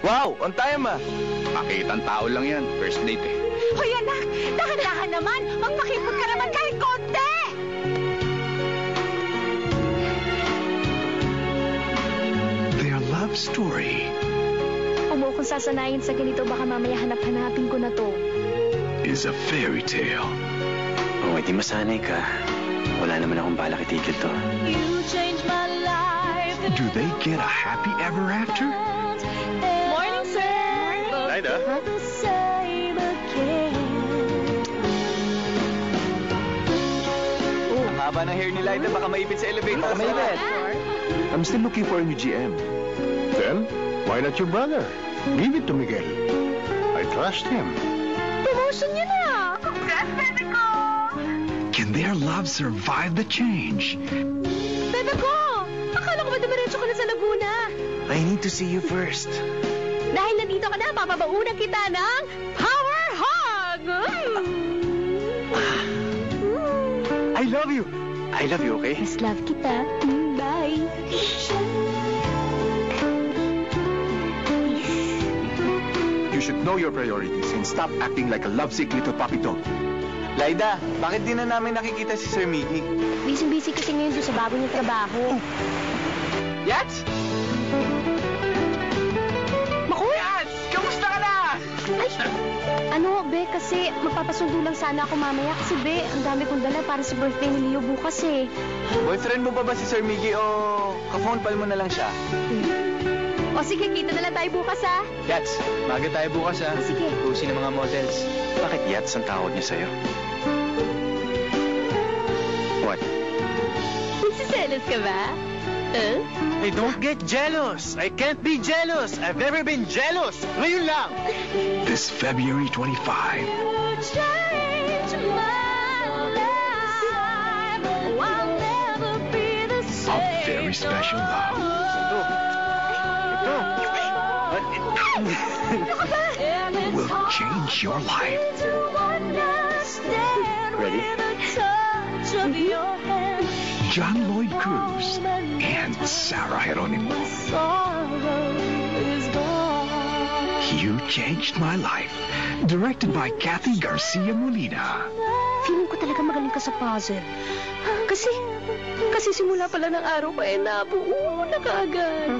Wow, on time ah. Makitang tao lang yan. First date eh. Hoy anak, dahan-dahan naman. Magpakipot ka naman kahit konti. Their love story Kung mo akong sasanayin sa ganito, baka mamaya hanap-hanapin ko na to. is a fairy tale. Oh, di masanay ka. Wala naman akong balak itigil to. You changed my life. Do they get a happy ever after? Morning, sir. Laida? Ang haba ng hair ni Laida, baka maipit sa elevator. Baka maipit. I'm still looking for a new GM. Then, why not your brother? Leave it to Miguel. I trust him. Promotion niya na. Congrats, bebe ko. Can their love survive the change? Bebe ko, akala ko ba dumiretso ka na sa Laguna? I need to see you first. Dahil nandito ka na, papabaunan kita ng Power Hug! I love you. I love you, okay? Mas love kita. Bye. You should know your priorities and stop acting like a lovesick little puppy dog. Laida, bakit di na namin nakikita si Sir Mickey? Busy-busy kasi ngayon doon sa bago niyang trabaho. Yats! Makoy! Yats! Kamusta ka na? Ay, ano, Be, kasi magpapasundo lang sana ako mamaya. Kasi, Be, ang dami kong dala para sa birthday ni Leo bukas eh. Boyfriend mo ba si Sir Mickey o ka-phone pal mo na lang siya? O sige, kita na lang tayo bukas ha. Yats, maga tayo bukas ha. Sige. Pusin ng mga models. Bakit Yats ang tawag niya sa'yo? What? Nagsiselos ka ba? Hey, don't get jealous! I can't be jealous! I've never been jealous! Ngayon lang! This February 25, Change my life. I'll never be the a same. very special love. Will change your life. Ready? John Lloyd Cruz and Sarah Geronimo. You Changed My Life. Directed by Kathy Garcia Molina. Feeling ko talaga magaling ka sa puzzle. Kasi simula pala ng araw ko nabuo na kaagad.